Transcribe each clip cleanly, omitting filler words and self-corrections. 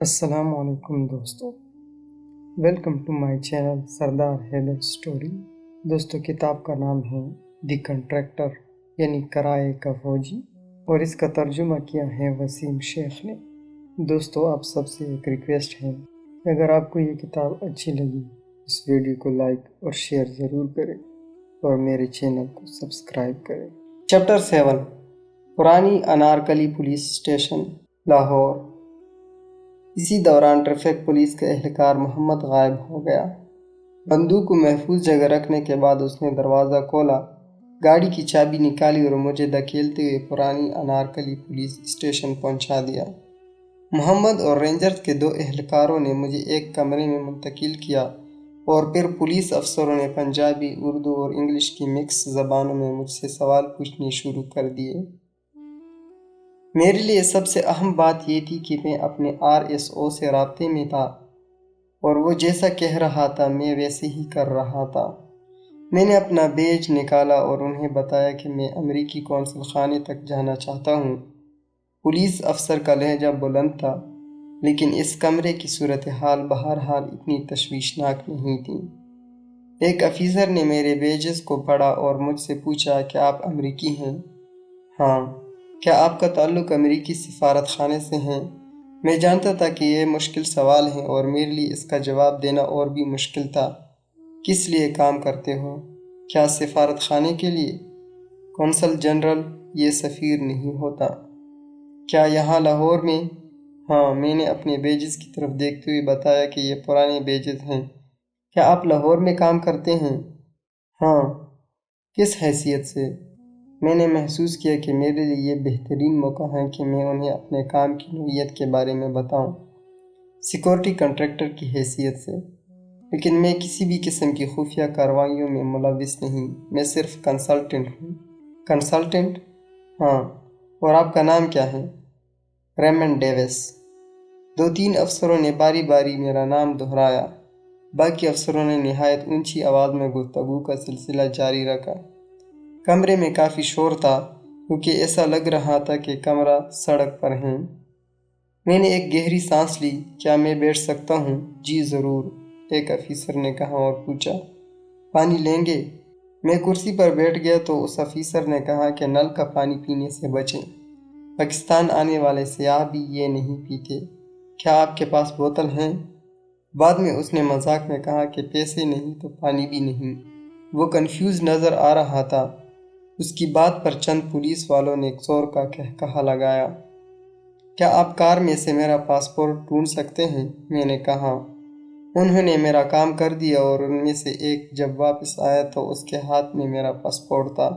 السلام علیکم دوستو، welcome to my channel Sardar Haider story. دوستو کتاب کا نام ہے دی کنٹریکٹر یعنی کرائے کا فوجی، اور اس کا ترجمہ کیا ہے وسیم شیخ نے۔ دوستو آپ سب سے ایک ریکویسٹ ہے کہ اگر آپ کو یہ کتاب اچھی لگی اس ویڈیو کو لائک اور شیئر ضرور کریں اور میرے چینل کو سبسکرائب کریں۔ چیپٹر 7، پرانی انارکلی پولیس اسٹیشن، لاہور۔ اسی دوران ٹریفک پولیس کا اہلکار محمد غائب ہو گیا۔ بندوق کو محفوظ جگہ رکھنے کے بعد اس نے دروازہ کھولا، گاڑی کی چابی نکالی اور مجھے دھکیلتے ہوئے پرانی انارکلی پولیس اسٹیشن پہنچا دیا۔ محمد اور رینجرز کے 2 اہلکاروں نے مجھے ایک کمرے میں منتقل کیا اور پھر پولیس افسروں نے پنجابی، اردو اور انگلش کی مکس زبانوں میں مجھ سے سوال پوچھنے شروع کر دیے۔ میرے لیے سب سے اہم بات یہ تھی کہ میں اپنے RSO سے رابطے میں تھا اور وہ جیسا کہہ رہا تھا میں ویسے ہی کر رہا تھا۔ میں نے اپنا بیج نکالا اور انہیں بتایا کہ میں امریکی قونصل خانے تک جانا چاہتا ہوں۔ پولیس افسر کا لہجہ بلند تھا، لیکن اس کمرے کی صورتحال بہرحال اتنی تشویشناک نہیں تھی۔ ایک افیسر نے میرے بیجز کو پڑھا اور مجھ سے پوچھا کہ آپ امریکی ہیں؟ ہاں۔ کیا آپ کا تعلق امریکی سفارت خانے سے ہے؟ میں جانتا تھا کہ یہ مشکل سوال ہے اور میرے لیے اس کا جواب دینا اور بھی مشکل تھا۔ کس لیے کام کرتے ہو؟ کیا سفارت خانے کے لیے؟ قونصل جنرل یہ سفیر نہیں ہوتا۔ کیا یہاں لاہور میں؟ ہاں، میں نے اپنے بیجز کی طرف دیکھتے ہوئے بتایا کہ یہ پرانے بیجز ہیں۔ کیا آپ لاہور میں کام کرتے ہیں؟ ہاں۔ کس حیثیت سے؟ میں نے محسوس کیا کہ میرے لیے یہ بہترین موقع ہے کہ میں انہیں اپنے کام کی نوعیت کے بارے میں بتاؤں۔ سیکورٹی کنٹریکٹر کی حیثیت سے، لیکن میں کسی بھی قسم کی خفیہ کارروائیوں میں ملوث نہیں، میں صرف کنسلٹنٹ ہوں۔ کنسلٹنٹ؟ ہاں۔ اور آپ کا نام کیا ہے؟ Raymond Davis. 2-3 افسروں نے باری باری میرا نام دہرایا۔ باقی افسروں نے نہایت اونچی آواز میں گفتگو کا سلسلہ جاری رکھا۔ کمرے میں کافی شور تھا کیونکہ ایسا لگ رہا تھا کہ کمرہ سڑک پر ہے۔ میں نے ایک گہری سانس لی۔ کیا میں بیٹھ سکتا ہوں؟ جی ضرور، ایک افیسر نے کہا اور پوچھا، پانی لیں گے؟ میں کرسی پر بیٹھ گیا تو اس افیسر نے کہا کہ نل کا پانی پینے سے بچیں، پاکستان آنے والے سیاح بھی یہ نہیں پیتے۔ کیا آپ کے پاس بوتل ہیں؟ بعد میں اس نے مذاق میں کہا کہ پیسے نہیں تو پانی بھی نہیں۔ وہ کنفیوز نظر آ رہا تھا۔ اس کی بات پر چند پولیس والوں نے ایک زور کا کہا لگایا۔ کیا آپ کار میں سے میرا پاسپورٹ ڈھونڈ سکتے ہیں؟ میں نے کہا۔ انہوں نے میرا کام کر دیا اور ان میں سے ایک جب واپس آیا تو اس کے ہاتھ میں میرا پاسپورٹ تھا۔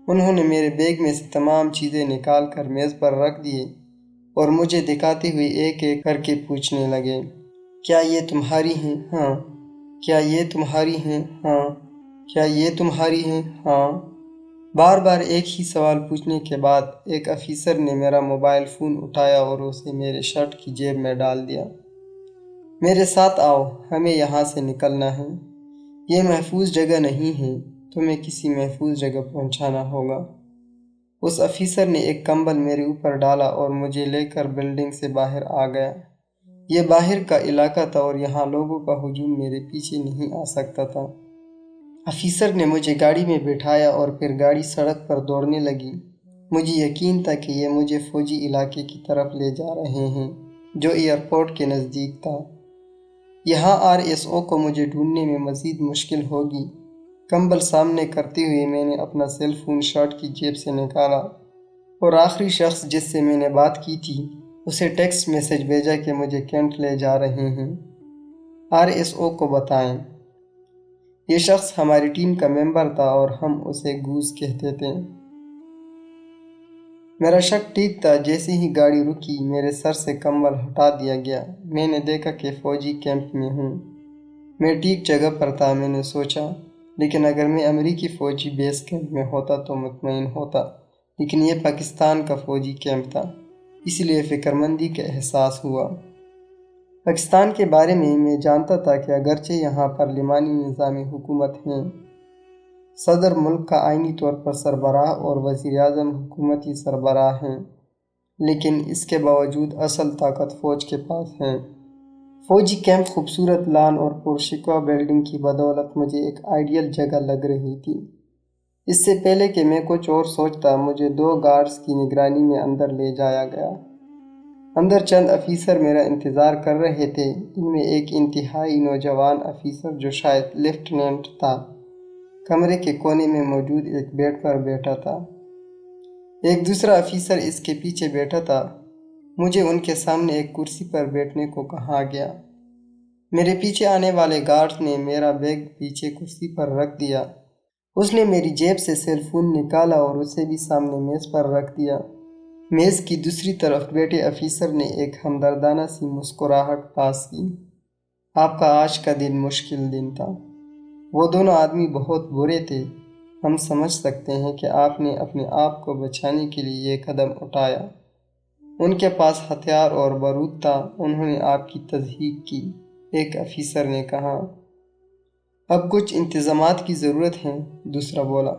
انہوں نے میرے بیگ میں سے تمام چیزیں نکال کر میز پر رکھ دیے اور مجھے دکھاتے ہوئے ایک ایک کر کے پوچھنے لگے، کیا یہ تمہاری ہیں؟ ہاں۔ کیا یہ تمہاری ہیں؟ ہاں۔ کیا یہ تمہاری ہیں؟ ہاں۔ بار بار ایک ہی سوال پوچھنے کے بعد ایک افیسر نے میرا موبائل فون اٹھایا اور اسے میرے شرٹ کی جیب میں ڈال دیا۔ میرے ساتھ آؤ، ہمیں یہاں سے نکلنا ہے۔ یہ محفوظ جگہ نہیں ہے، تمہیں کسی محفوظ جگہ پہنچانا ہوگا۔ اس افیسر نے ایک کمبل میرے اوپر ڈالا اور مجھے لے کر بلڈنگ سے باہر آ گیا۔ یہ باہر کا علاقہ تھا اور یہاں لوگوں کا ہجوم میرے پیچھے نہیں آ سکتا تھا۔ افیسر نے مجھے گاڑی میں بٹھایا اور پھر گاڑی سڑک پر دوڑنے لگی۔ مجھے یقین تھا کہ یہ مجھے فوجی علاقے کی طرف لے جا رہے ہیں جو ایئرپورٹ کے نزدیک تھا۔ یہاں RSO کو مجھے ڈھونڈنے میں مزید مشکل ہوگی۔ کمبل سامنے کرتے ہوئے میں نے اپنا سیل فون شرٹ کی جیب سے نکالا اور آخری شخص جس سے میں نے بات کی تھی اسے ٹیکسٹ میسج بھیجا کہ مجھے کینٹ لے جا رہے ہیں۔ RSO کو بتائیں۔ یہ شخص ہماری ٹیم کا ممبر تھا اور ہم اسے گوز کہتے تھے۔ میرا شک ٹھیک تھا۔ جیسے ہی گاڑی رکی میرے سر سے کمبل ہٹا دیا گیا۔ میں نے دیکھا کہ فوجی کیمپ میں ہوں۔ میں ٹھیک جگہ پر تھا، میں نے سوچا، لیکن اگر میں امریکی فوجی بیس کیمپ میں ہوتا تو مطمئن ہوتا، لیکن یہ پاکستان کا فوجی کیمپ تھا، اس لیے فکر مندی کا احساس ہوا۔ پاکستان کے بارے میں جانتا تھا کہ اگرچہ یہاں پارلیمانی نظام حکومت ہیں، صدر ملک کا آئینی طور پر سربراہ اور وزیر اعظم حکومتی سربراہ ہیں، لیکن اس کے باوجود اصل طاقت فوج کے پاس ہے۔ فوجی کیمپ خوبصورت لان اور پرشکوہ بلڈنگ کی بدولت مجھے ایک آئیڈیل جگہ لگ رہی تھی۔ اس سے پہلے کہ میں کچھ اور سوچتا، مجھے 2 گارڈز کی نگرانی میں اندر لے جایا گیا۔ اندر چند افیسر میرا انتظار کر رہے تھے۔ ان میں ایک انتہائی نوجوان افیسر جو شاید لیفٹیننٹ تھا، کمرے کے کونے میں موجود ایک بیڈ پر بیٹھا تھا۔ ایک دوسرا افیسر اس کے پیچھے بیٹھا تھا۔ مجھے ان کے سامنے ایک کرسی پر بیٹھنے کو کہا گیا۔ میرے پیچھے آنے والے گارڈ نے میرا بیگ پیچھے کرسی پر رکھ دیا۔ اس نے میری جیب سے سیل فون نکالا اور اسے بھی سامنے میز پر رکھ دیا۔ میز کی دوسری طرف بیٹھے افیسر نے ایک ہمدردانہ سی مسکراہٹ پاس کی۔ آپ کا آج کا دن مشکل دن تھا۔ وہ دونوں آدمی بہت برے تھے۔ ہم سمجھ سکتے ہیں کہ آپ نے اپنے آپ کو بچانے کے لیے یہ قدم اٹھایا۔ ان کے پاس ہتھیار اور بارود تھا۔ انہوں نے آپ کی تصدیق کی، ایک افیسر نے کہا۔ اب کچھ انتظامات کی ضرورت ہے، دوسرا بولا۔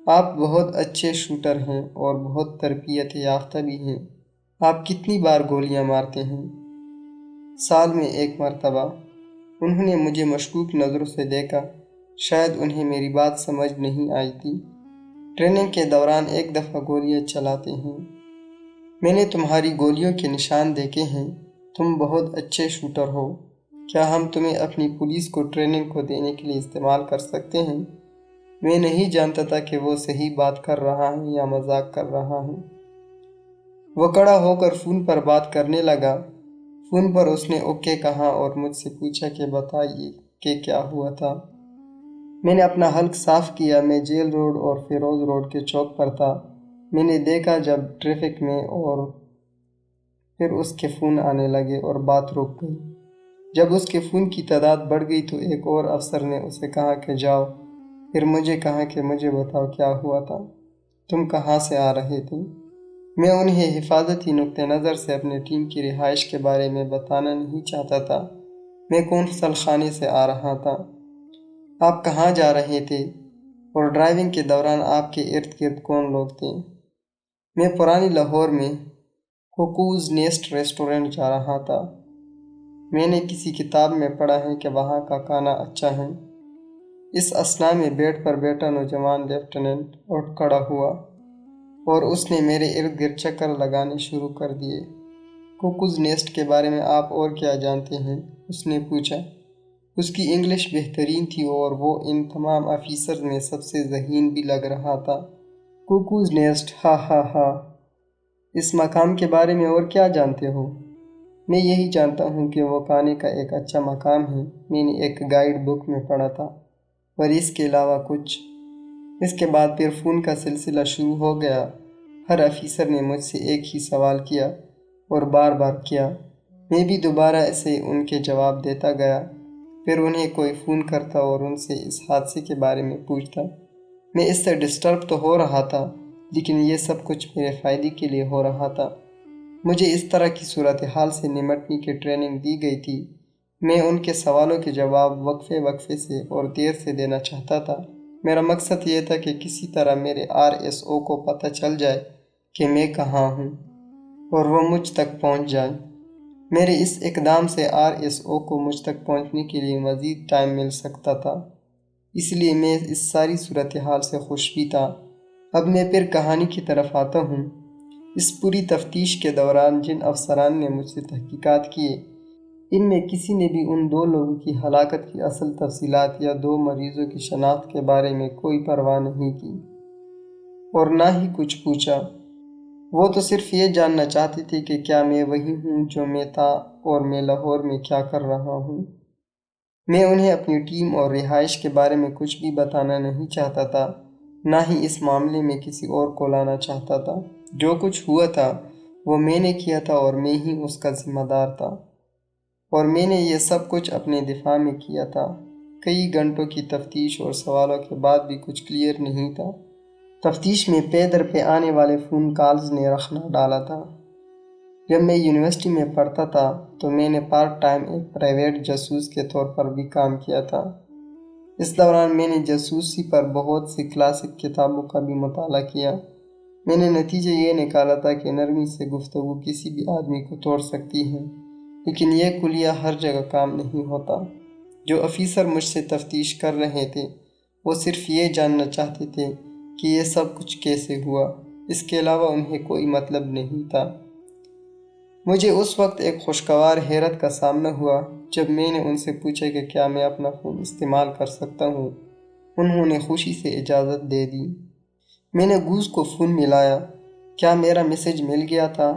آپ بہت اچھے شوٹر ہیں اور بہت تربیت یافتہ بھی ہیں۔ آپ کتنی بار گولیاں مارتے ہیں؟ سال میں 1 مرتبہ۔ انہوں نے مجھے مشکوک نظروں سے دیکھا۔ شاید انہیں میری بات سمجھ نہیں آئی تھی۔ ٹریننگ کے دوران 1 دفعہ گولیاں چلاتے ہیں۔ میں نے تمہاری گولیوں کے نشان دیکھے ہیں۔ تم بہت اچھے شوٹر ہو۔ کیا ہم تمہیں اپنی پولیس کو ٹریننگ کو دینے کے لیے استعمال کر سکتے ہیں؟ میں نہیں جانتا تھا کہ وہ صحیح بات کر رہا ہے یا مذاق کر رہا ہے۔ وہ کھڑا ہو کر فون پر بات کرنے لگا۔ فون پر اس نے اوکے کہا اور مجھ سے پوچھا کہ بتائیے کہ کیا ہوا تھا۔ میں نے اپنا حلق صاف کیا۔ میں جیل روڈ اور فیروز روڈ کے چوک پر تھا۔ میں نے دیکھا جب ٹریفک میں، اور پھر اس کے فون آنے لگے اور بات رک گئی۔ جب اس کے فون کی تعداد بڑھ گئی تو ایک اور افسر نے اسے کہا کہ جاؤ۔ پھر مجھے کہا کہ مجھے بتاؤ کیا ہوا تھا، تم کہاں سے آ رہے تھے؟ میں انہیں حفاظتی نقطہ نظر سے اپنے ٹیم کی رہائش کے بارے میں بتانا نہیں چاہتا تھا۔ میں کونسل خانے سے آ رہا تھا۔ آپ کہاں جا رہے تھے؟ اور ڈرائیونگ کے دوران آپ کے ارد گرد کون لوگ تھے؟ میں پرانی لاہور میں کوکوز نیسٹ ریسٹورنٹ جا رہا تھا۔ میں نے کسی کتاب میں پڑھا ہے کہ وہاں کا کھانا اچھا ہے۔ اس اثناء میں بیڈ پر بیٹھا نوجوان لیفٹیننٹ اٹھ کھڑا ہوا اور اس نے میرے ارد گرد چکر لگانے شروع کر دیے۔ کوکوز نیسٹ کے بارے میں آپ اور کیا جانتے ہیں؟ اس نے پوچھا۔ اس کی انگلش بہترین تھی اور وہ ان تمام افیسرز میں سب سے ذہین بھی لگ رہا تھا۔ کوکوز نیسٹ، ہا ہا ہا۔ اس مقام کے بارے میں اور کیا جانتے ہو؟ میں یہی جانتا ہوں کہ وہ کھانے کا ایک اچھا مقام ہے۔ میں نے ایک گائیڈ بک میں پڑھا تھا، اور اس کے علاوہ کچھ۔ اس کے بعد پھر فون کا سلسلہ شروع ہو گیا۔ ہر افیسر نے مجھ سے ایک ہی سوال کیا اور بار بار کیا۔ میں بھی دوبارہ اسے ان کے جواب دیتا گیا۔ پھر انہیں کوئی فون کرتا اور ان سے اس حادثے کے بارے میں پوچھتا۔ میں اس سے ڈسٹرب تو ہو رہا تھا، لیکن یہ سب کچھ میرے فائدے کے لیے ہو رہا تھا۔ مجھے اس طرح کی صورتحال سے نمٹنے کی ٹریننگ دی گئی تھی۔ میں ان کے سوالوں کے جواب وقفے وقفے سے اور دیر سے دینا چاہتا تھا۔ میرا مقصد یہ تھا کہ کسی طرح میرے RSO کو پتہ چل جائے کہ میں کہاں ہوں اور وہ مجھ تک پہنچ جائے۔ میرے اس اقدام سے RSO کو مجھ تک پہنچنے کے لیے مزید ٹائم مل سکتا تھا، اس لیے میں اس ساری صورتحال سے خوش بھی تھا۔ اب میں پھر کہانی کی طرف آتا ہوں۔ اس پوری تفتیش کے دوران جن افسران نے مجھ سے تحقیقات کیے، ان میں کسی نے بھی ان 2 لوگوں کی ہلاکت کی اصل تفصیلات یا 2 مریضوں کی شناخت کے بارے میں کوئی پرواہ نہیں کی، اور نہ ہی کچھ پوچھا۔ وہ تو صرف یہ جاننا چاہتے تھے کہ کیا میں وہی ہوں جو میں تھا اور میں لاہور میں کیا کر رہا ہوں۔ میں انہیں اپنی ٹیم اور رہائش کے بارے میں کچھ بھی بتانا نہیں چاہتا تھا، نہ ہی اس معاملے میں کسی اور کو لانا چاہتا تھا۔ جو کچھ ہوا تھا وہ میں نے کیا تھا اور میں ہی اس کا ذمہ دار تھا، اور میں نے یہ سب کچھ اپنے دفاع میں کیا تھا۔ کئی گھنٹوں کی تفتیش اور سوالوں کے بعد بھی کچھ کلیئر نہیں تھا۔ تفتیش میں پے در پہ آنے والے فون کالز نے رخنہ ڈالا تھا۔ جب میں یونیورسٹی میں پڑھتا تھا تو میں نے پارٹ ٹائم ایک پرائیویٹ جاسوس کے طور پر بھی کام کیا تھا۔ اس دوران میں نے جاسوسی پر بہت سی کلاسک کتابوں کا بھی مطالعہ کیا۔ میں نے نتیجہ یہ نکالا تھا کہ نرمی سے گفتگو کسی بھی آدمی کو توڑ سکتی ہے، لیکن یہ کلیہ ہر جگہ کام نہیں ہوتا۔ جو افیسر مجھ سے تفتیش کر رہے تھے وہ صرف یہ جاننا چاہتے تھے کہ یہ سب کچھ کیسے ہوا، اس کے علاوہ انہیں کوئی مطلب نہیں تھا۔ مجھے اس وقت ایک خوشگوار حیرت کا سامنا ہوا جب میں نے ان سے پوچھا کہ کیا میں اپنا فون استعمال کر سکتا ہوں۔ انہوں نے خوشی سے اجازت دے دی۔ میں نے گوز کو فون ملایا۔ کیا میرا میسج مل گیا تھا؟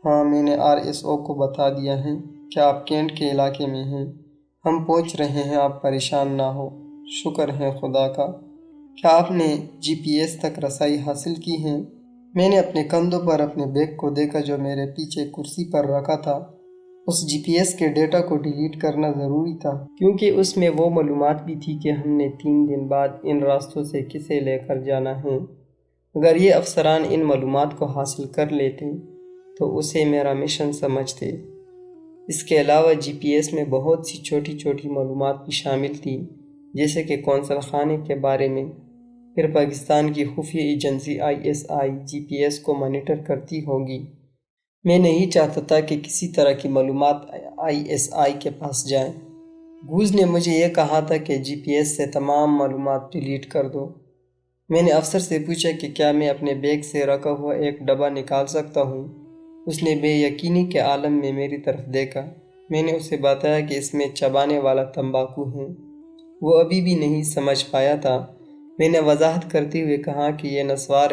ہاں، میں نے RSO کو بتا دیا ہے۔ کیا آپ کینٹ کے علاقے میں ہیں؟ ہم پہنچ رہے ہیں، آپ پریشان نہ ہو۔ شکر ہے خدا کا۔ کیا آپ نے GPS تک رسائی حاصل کی ہے؟ میں نے اپنے کندھوں پر اپنے بیگ کو دیکھا جو میرے پیچھے کرسی پر رکھا تھا۔ اس GPS کے ڈیٹا کو ڈیلیٹ کرنا ضروری تھا، کیونکہ اس میں وہ معلومات بھی تھی کہ ہم نے 3 دن بعد ان راستوں سے کسے لے کر جانا ہے۔ اگر یہ افسران ان معلومات کو حاصل کر لیتے تو اسے میرا مشن سمجھتے۔ اس کے علاوہ GPS میں بہت سی چھوٹی چھوٹی معلومات بھی شامل تھی، جیسے کہ قونصل خانے کے بارے میں۔ پھر پاکستان کی خفیہ ایجنسی ISI GPS کو مانیٹر کرتی ہوگی۔ میں نہیں چاہتا تھا کہ کسی طرح کی معلومات ISI کے پاس جائیں۔ گوز نے مجھے یہ کہا تھا کہ GPS سے تمام معلومات ڈیلیٹ کر دو۔ میں نے افسر سے پوچھا کہ کیا میں اپنے بیگ سے رکھا ہوا ایک ڈبہ نکال سکتا ہوں۔ اس نے بے یقینی کے عالم میں میری طرف دیکھا۔ میں نے اسے بتایا کہ اس میں چبانے والا تمباکو ہے۔ وہ ابھی بھی نہیں سمجھ پایا تھا۔ میں نے وضاحت کرتے ہوئے کہا کہ یہ نسوار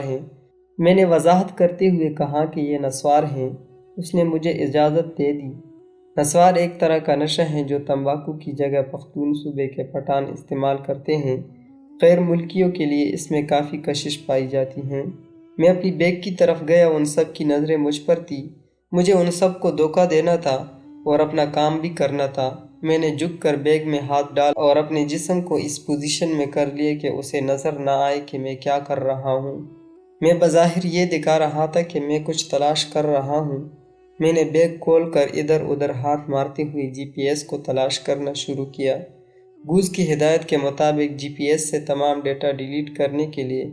ہیں۔ اس نے مجھے اجازت دے دی۔ نسوار ایک طرح کا نشہ ہے جو تمباکو کی جگہ پختون صوبے کے پٹھان استعمال کرتے ہیں۔ غیر ملکیوں کے لیے اس میں کافی کشش پائی جاتی ہیں۔ میں اپنی بیگ کی طرف گیا، ان سب کی نظریں مجھ پر تھی۔ مجھے ان سب کو دھوکہ دینا تھا اور اپنا کام بھی کرنا تھا۔ میں نے جھک کر بیگ میں ہاتھ ڈال اور اپنے جسم کو اس پوزیشن میں کر لیا کہ اسے نظر نہ آئے کہ میں کیا کر رہا ہوں۔ میں بظاہر یہ دکھا رہا تھا کہ میں کچھ تلاش کر رہا ہوں۔ میں نے بیگ کھول کر ادھر ادھر ہاتھ مارتے ہوئے GPS کو تلاش کرنا شروع کیا۔ گوز کی ہدایت کے مطابق GPS سے تمام ڈیٹا ڈیلیٹ کرنے کے لیے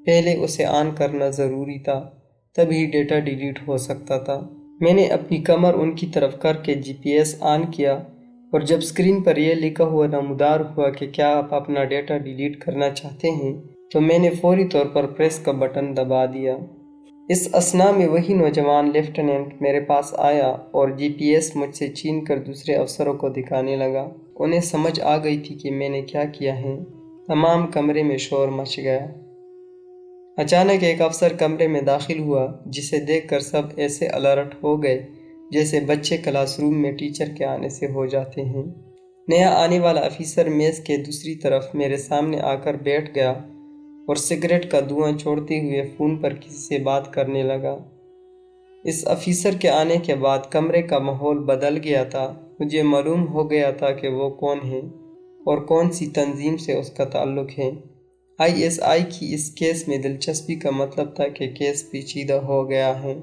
پہلے اسے آن کرنا ضروری تھا، تبھی ڈیٹا ڈیلیٹ ہو سکتا تھا۔ میں نے اپنی کمر ان کی طرف کر کے GPS آن کیا، اور جب اسکرین پر یہ لکھا ہوا نمودار ہوا کہ کیا آپ اپنا ڈیٹا ڈیلیٹ کرنا چاہتے ہیں، تو میں نے فوری طور پر پریس کا بٹن دبا دیا۔ اس اثناء میں وہی نوجوان لیفٹیننٹ میرے پاس آیا اور GPS مجھ سے چھین کر دوسرے افسروں کو دکھانے لگا۔ انہیں سمجھ آ گئی تھی کہ میں نے کیا کیا ہے۔ تمام کمرے میں شور مچ گیا۔ اچانک ایک افسر کمرے میں داخل ہوا، جسے دیکھ کر سب ایسے الرٹ ہو گئے جیسے بچے کلاس روم میں ٹیچر کے آنے سے ہو جاتے ہیں۔ نیا آنے والا افیسر میز کے دوسری طرف میرے سامنے آ کر بیٹھ گیا اور سگریٹ کا دھواں چھوڑتے ہوئے فون پر کسی سے بات کرنے لگا۔ اس افیسر کے آنے کے بعد کمرے کا ماحول بدل گیا تھا۔ مجھے معلوم ہو گیا تھا کہ وہ کون ہے اور کون سی تنظیم سے اس کا تعلق ہے۔ ISI کی اس کیس میں دلچسپی کا مطلب تھا کہ کیس پیچیدہ ہو گیا ہے۔